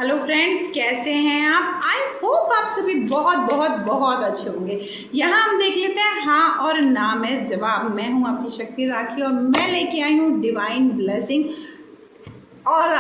Hello friends, कैसे हैं आप? आई होप आप सभी बहुत बहुत बहुत अच्छे होंगे। यहाँ हम देख लेते हैं हाँ और ना में जवाब। मैं हूँ आपकी शक्ति राखी और मैं लेके आई हूँ डिवाइन ब्लेसिंग और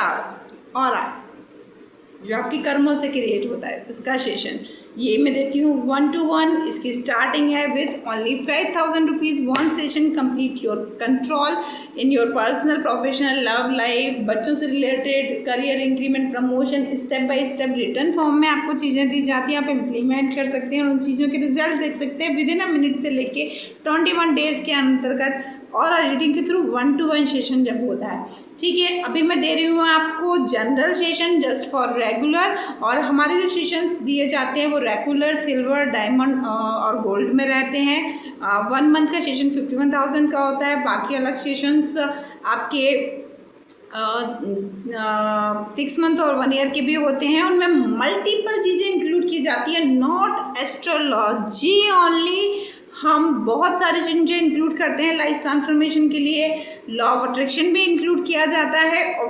जो आपके कर्मों से क्रिएट होता है उसका सेशन। ये मैं देती हूँ 1 to 1। इसकी स्टार्टिंग है with only 5000 rupees. One session complete your control in your personal professional love life, बच्चों से related, career increment, promotion, step by step return form में आपको चीज़ें दी जाती हैं। आप इम्प्लीमेंट कर सकते हैं और उन चीज़ों के रिजल्ट देख सकते हैं विद इन अ मिनट से लेके 21 डेज़ के अंतर्गत और रीडिंग के थ्रू 1 to 1 सेशन जब होता है। ठीक है, अभी मैं दे रही हूँ आपको general session just for regular, और हमारे जो सेशंस दिए जाते हैं वो रेगुलर, सिल्वर, डायमंड और गोल्ड में रहते हैं। 1 मंथ का सेशन 51,000 का होता है। बाकी अलग सेशंस आपके 6 मंथ और 1 ईयर के भी होते हैं। उनमें मल्टीपल चीज़ें इंक्लूड की जाती है, नॉट एस्ट्रोलॉजी ओनली। हम बहुत सारी चीज़ें इंक्लूड करते हैं लाइफ ट्रांसफॉर्मेशन के लिए। लॉ ऑफ अट्रैक्शन भी इंक्लूड किया जाता है, और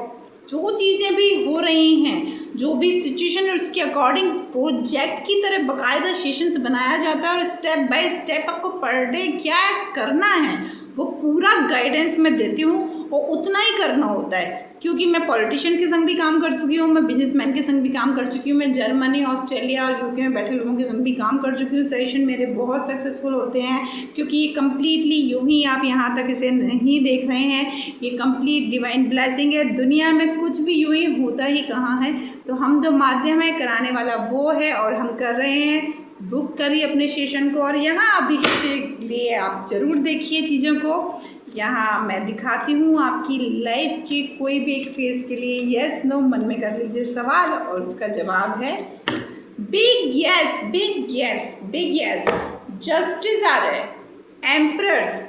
जो चीज़ें भी हो रही हैं, जो भी सिचुएशन है उसके अकॉर्डिंग प्रोजेक्ट की तरह बाकायदा सेशंस बनाया जाता है और स्टेप बाय स्टेप आपको पर डे क्या करना है वो पूरा गाइडेंस मैं देती हूँ, और उतना ही करना होता है। क्योंकि मैं पॉलिटिशियन के संग भी काम कर चुकी हूँ, मैं बिजनेसमैन के संग भी काम कर चुकी हूँ, मैं जर्मनी, ऑस्ट्रेलिया और यूके में बैठे लोगों के संग भी काम कर चुकी हूँ। सेशन मेरे बहुत सक्सेसफुल होते हैं, क्योंकि ये कम्प्लीटली यूँ ही आप यहाँ तक इसे नहीं देख रहे हैं, ये कंप्लीट डिवाइन ब्लेसिंग है। दुनिया में कुछ भी यूँ ही होता ही कहाँ है। तो हम जो माध्यम है कराने वाला वो है, और हम कर रहे हैं। बुक करिए अपने सेशन को, और यहाँ अभी के लिए आप ज़रूर देखिए चीज़ों को। यहाँ मैं दिखाती हूँ आपकी लाइफ के कोई भी एक फेज के लिए यस नो मन में कर लीजिए सवाल, और उसका जवाब है big yes, big yes, big yes. Justice आ रहा है, एम्परर्स,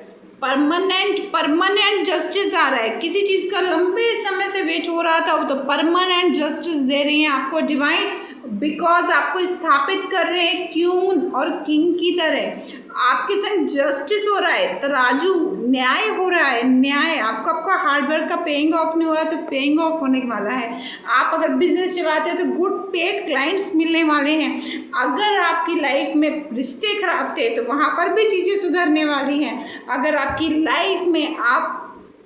परमानेंट जस्टिस आ रहा है। किसी चीज़ का लंबे समय से वेट हो रहा था, वो तो परमानेंट जस्टिस दे रही हैं आपको डिवाइन, बिकॉज आपको स्थापित कर रहे हैं क्यून और किंग की तरह। आपके संग जस्टिस हो रहा है, तराजू, न्याय हो रहा है, न्याय। आपका हार्डवर्क का पेइंग ऑफ नहीं हुआ तो पेइंग ऑफ होने वाला है। आप अगर बिजनेस चलाते हैं तो गुड पेड क्लाइंट्स मिलने वाले हैं। अगर आपकी लाइफ में रिश्ते खराब थे तो वहाँ पर भी चीज़ें सुधरने वाली हैं। अगर आपकी लाइफ में आप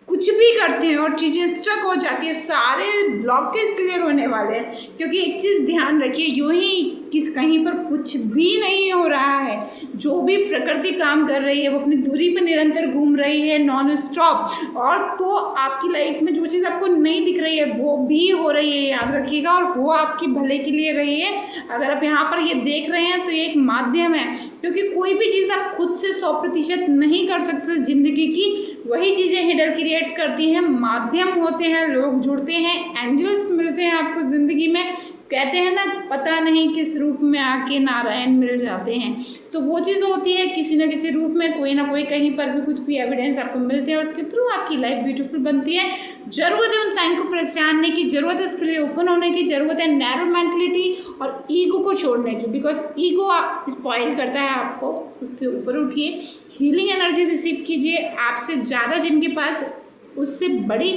कुछ भी करते हैं और चीज़ें स्ट्रक हो जाती है, सारे ब्लॉकेज क्लियर होने वाले हैं। क्योंकि एक चीज़ ध्यान रखिए, यूँ ही कहीं पर कुछ भी नहीं हो रहा है। जो भी प्रकृति काम कर रही है वो अपनी दूरी पर निरंतर घूम रही है, नॉन स्टॉप। और तो आपकी लाइफ में जो चीज़ आपको नहीं दिख रही है वो भी हो रही है, याद रखिएगा, और वो आपकी भले के लिए रही है। अगर आप यहाँ पर ये देख रहे हैं तो ये एक माध्यम है, क्योंकि कोई भी चीज़ आप खुद से 100% नहीं कर सकते ज़िंदगी की। वही चीज़ें हिडन क्रिएट्स करती हैं, माध्यम होते हैं, लोग जुड़ते हैं, एंजल्स मिलते हैं आपको ज़िंदगी में। कहते हैं ना, पता नहीं किस रूप में आके नारायण मिल जाते हैं। तो वो चीज़ होती है, किसी न किसी रूप में कोई ना कोई कहीं पर भी कुछ भी एविडेंस आपको मिलते हैं, उसके थ्रू आपकी लाइफ ब्यूटीफुल बनती है। ज़रूरत है उन साइन को पहचानने की, ज़रूरत है उसके लिए ओपन होने की, ज़रूरत है नैरो मेंटलिटी और ईगो को छोड़ने की। बिकॉज ईगो स्पॉइल करता है आपको, उससे ऊपर उठिए, हीलिंग एनर्जी रिसीव कीजिए। आपसे ज़्यादा जिनके पास उससे बड़ी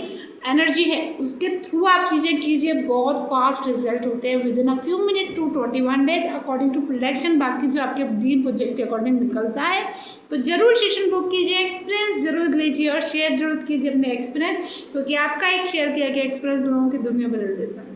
एनर्जी है उसके थ्रू आप चीज़ें कीजिए, बहुत फास्ट रिजल्ट होते हैं within a few minute to 21 days according to production. बाकी जो आपके ड्रीम प्रोजेक्ट के अकॉर्डिंग निकलता है, तो ज़रूर सेशन बुक कीजिए, एक्सपीरियंस जरूर लीजिए और शेयर जरूर कीजिए अपने एक्सपीरियंस, क्योंकि आपका एक शेयर किया गया एक्सपीरियंस लोगों की दुनिया बदल देता है।